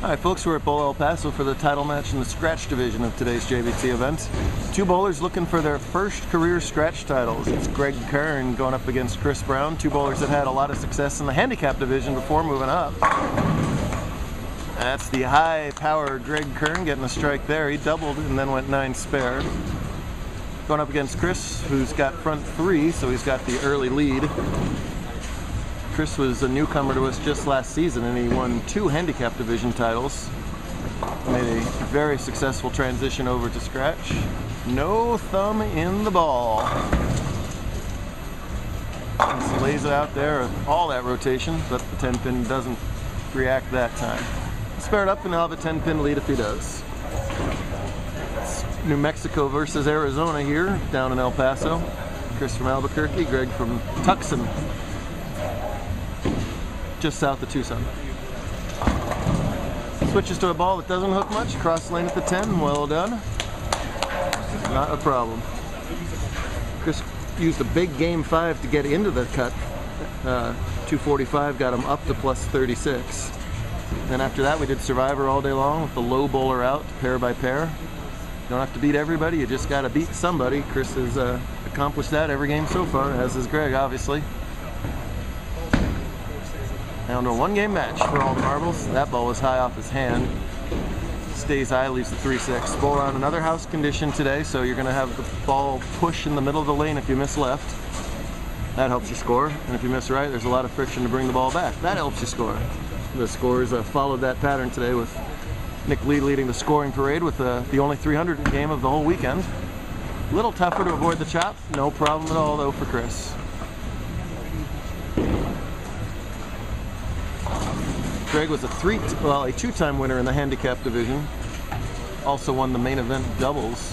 Alright folks, we're at Bowl El Paso for the title match in the scratch division of today's JBT event. Two bowlers looking for their first career scratch titles. It's Gregg Kern going up against Chris Brown, two bowlers that had a lot of success in the handicap division before moving up. That's the high power Gregg Kern getting a strike there. He doubled and then went 9 spare. Going up against Chris, who's got front 3, so he's got the early lead. Chris was a newcomer to us just last season and he won 2 handicap division titles. Made a very successful transition over to scratch. No thumb in the ball. Just lays it out there with all that rotation, but the 10 pin doesn't react that time. Spare it up and he'll have a 10 pin lead if he does. It's New Mexico versus Arizona here, down in El Paso. Chris from Albuquerque, Gregg from Tucson, just south of Tucson. Switches to a ball that doesn't hook much, cross lane at the 10, well done. Not a problem. Chris used a big game 5 to get into the cut. 245 got him up to plus 36. Then after that we did Survivor all day long with the low bowler out, pair by pair. You don't have to beat everybody, you just got to beat somebody. Chris has accomplished that every game so far, as has Gregg obviously. Down to a 1-game match for all the marbles. That ball was high off his hand. Stays high, leaves the 3-6. Bowler on another house condition today, so you're going to have the ball push in the middle of the lane if you miss left. That helps you score. And if you miss right, there's a lot of friction to bring the ball back. That helps you score. The scores followed that pattern today with Nick Lee leading the scoring parade with the only 300 game of the whole weekend. A little tougher to avoid the chop. No problem at all, though, for Chris. Gregg was a 2-time winner in the handicap division. Also won the main event doubles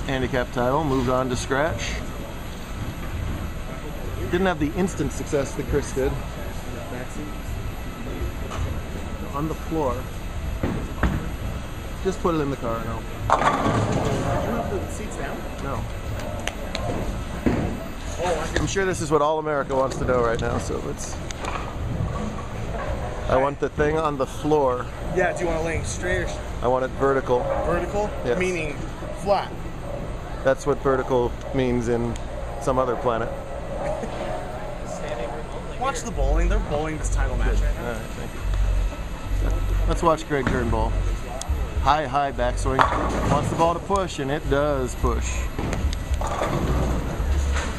handicap title, moved on to scratch. Didn't have the instant success that Chris did. On the floor. Just put it in the car, no. Do you have the seats down? No. Oh, I'm sure this is what all America wants to know right now, so let's... I want the thing on the floor. Yeah, do you want it laying straight or... I want it vertical. Vertical? Yes. Meaning flat. That's what vertical means in some other planet. Watch the bowling. They're bowling this title match right now. All right, thank you. Let's watch Gregg Kern bowl. High backswing. Wants the ball to push, and it does push.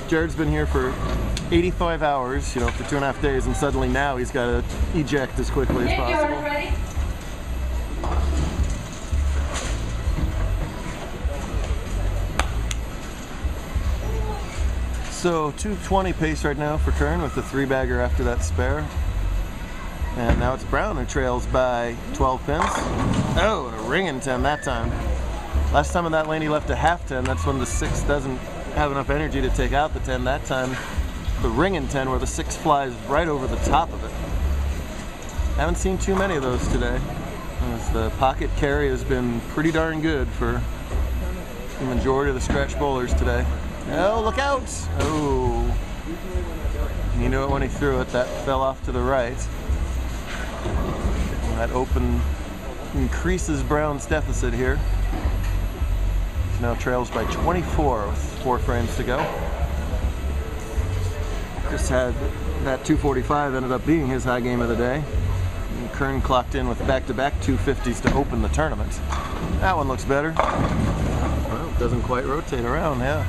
Jared's been here for 85 hours, for 2.5 days, and suddenly now he's got to eject as quickly as possible. So 220 pace right now for Kern with the 3-bagger after that spare. And now it's Brown who trails by 12 pins. Oh, and a ringing 10 that time. Last time in that lane he left a half 10. That's when the 6 doesn't have enough energy to take out the 10. That time the ringing 10 where the 6 flies right over the top of it. Haven't seen too many of those today, as the pocket carry has been pretty darn good for the majority of the scratch bowlers today. Oh, look out! Oh, you knew it when he threw it. That fell off to the right. That open increases Brown's deficit here. He now trails by 24 with 4 frames to go. Chris had that 245 ended up being his high game of the day. And Kern clocked in with back-to-back 250s to open the tournament. That one looks better. Well, it doesn't quite rotate around, yeah.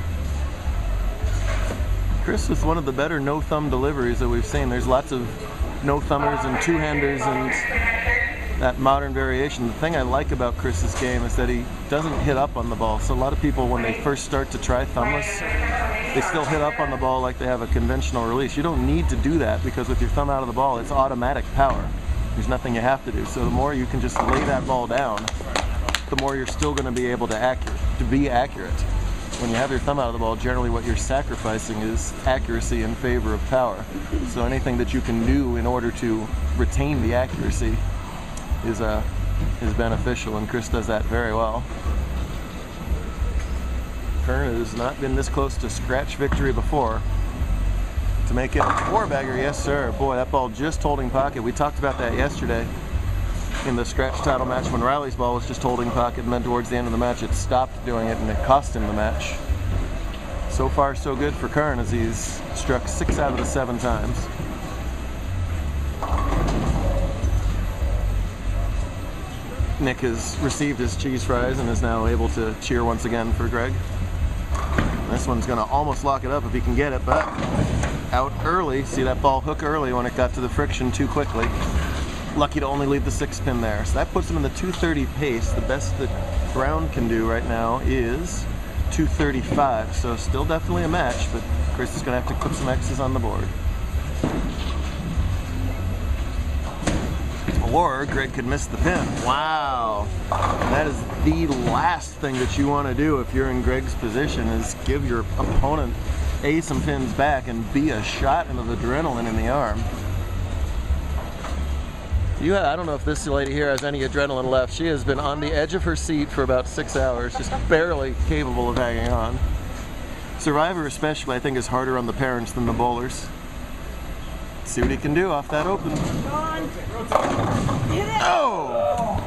Chris with one of the better no-thumb deliveries that we've seen. There's lots of no-thumbers and two-handers and that modern variation. The thing I like about Chris's game is that he doesn't hit up on the ball. So a lot of people, when they first start to try thumbless, they still hit up on the ball like they have a conventional release. You don't need to do that because with your thumb out of the ball, it's automatic power. There's nothing you have to do. So the more you can just lay that ball down, the more you're still going to be able to be accurate. When you have your thumb out of the ball, generally what you're sacrificing is accuracy in favor of power. So anything that you can do in order to retain the accuracy is beneficial, and Chris does that very well. Kern has not been this close to scratch victory before. To make it a 4-bagger, yes sir. Boy, that ball just holding pocket. We talked about that yesterday. in the scratch title match when Riley's ball was just holding pocket, and then towards the end of the match it stopped doing it and it cost him the match. So far so good for Kern as he's struck 6 out of the 7 times. Nick has received his cheese fries and is now able to cheer once again for Gregg. This one's gonna almost lock it up if he can get it, but out early. See that ball hook early when it got to the friction too quickly. Lucky to only leave the 6 pin there. So that puts him in the 230 pace. The best that Brown can do right now is 235. So still definitely a match, but Chris is gonna have to put some X's on the board. Or Gregg could miss the pin. Wow. That is the last thing that you want to do if you're in Gregg's position, is give your opponent A, some pins back, and B, a shot of adrenaline in the arm. I don't know if this lady here has any adrenaline left. She has been on the edge of her seat for about 6 hours, just barely capable of hanging on. Survivor especially, I think, is harder on the parents than the bowlers. See what he can do off that open. Oh!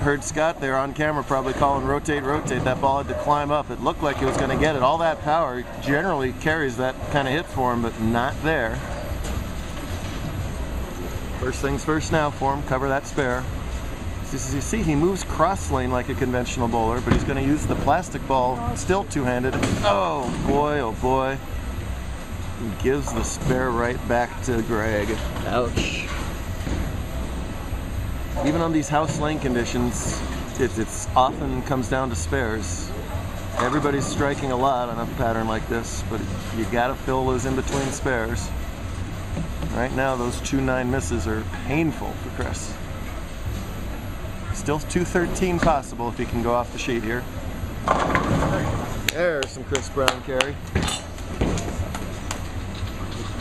Heard Scott there on camera probably calling rotate, rotate. That ball had to climb up. It looked like he was going to get it. All that power generally carries that kind of hit for him, but not there. First things first now for him, cover that spare. As you see, he moves cross lane like a conventional bowler, but he's going to use the plastic ball still two-handed. Oh boy, oh boy. He gives the spare right back to Gregg. Ouch. Even on these house lane conditions, it's often comes down to spares. Everybody's striking a lot on a pattern like this, but you gotta fill those in-between spares. Right now, those 2-9 misses are painful for Chris. Still 213 possible if he can go off the sheet here. There's some Chris Brown carry.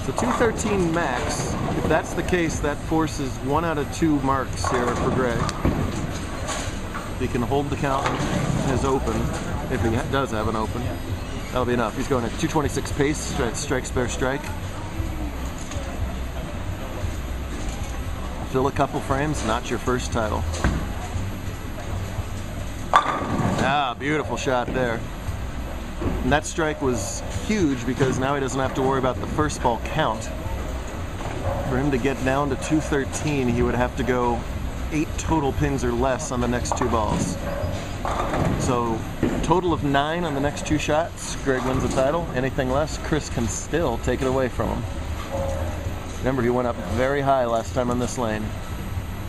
So 213 max. If that's the case, that forces 1 out of 2 marks here for Gregg. If he can hold the count in his open, if he does have an open, that'll be enough. He's going at 226 pace, strike, spare, strike. Fill a couple frames, not your first title. Ah, beautiful shot there. And that strike was huge because now he doesn't have to worry about the first ball count. For him to get down to 213, he would have to go 8 total pins or less on the next 2 balls. So, total of 9 on the next 2 shots, Gregg wins the title. Anything less, Chris can still take it away from him. Remember, he went up very high last time on this lane.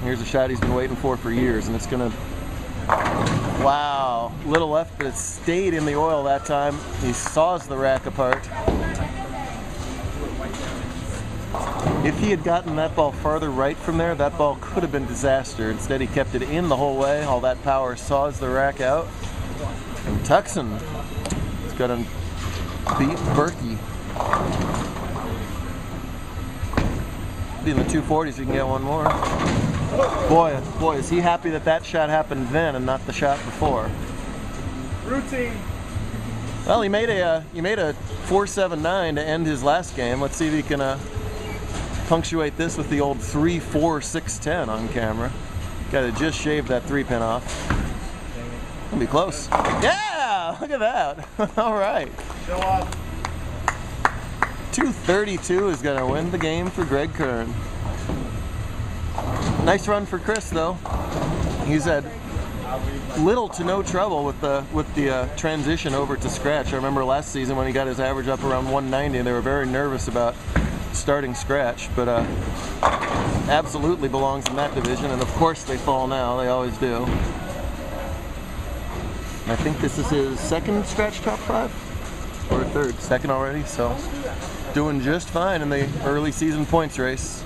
Here's a shot he's been waiting for years, and it's gonna... Wow, little left, but it stayed in the oil that time. He saws the rack apart. If he had gotten that ball farther right from there, that ball could have been disaster. Instead, he kept it in the whole way. All that power saws the rack out. And Tuxon is going to beat Berkey. In the 240s, you can get one more. Boy, is he happy that that shot happened then and not the shot before. Routine. Well, he made a 4.79 to end his last game. Let's see if he can punctuate this with the old 3.4610 on camera. Got to just shave that 3-pin off. Gonna be close. Yeah, look at that. All right. Show off. 232 is going to win the game for Gregg Kern. Nice run for Chris, though. He's had little to no trouble with the transition over to scratch. I remember last season when he got his average up around 190, they were very nervous about starting scratch, but absolutely belongs in that division, and of course they fall now. They always do. I think this is his second scratch top 5 or third, second already, so doing just fine in the early season points race.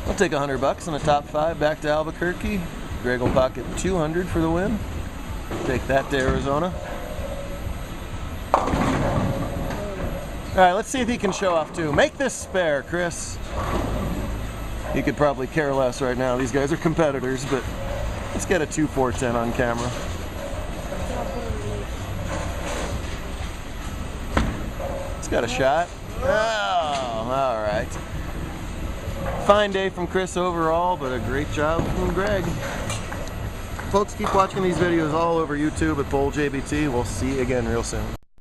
I'll take $100 in the top 5 back to Albuquerque. Gregg will pocket 200 for the win. Take that to Arizona. All right, let's see if he can show off too. Make this spare, Chris. He could probably care less right now. These guys are competitors, but let's get a 2.410 on camera. It's got a shot. Oh, all right. fine day from Chris overall, but a great job from Gregg. Folks, keep watching these videos all over YouTube at Bowl JBT. We'll see you again real soon.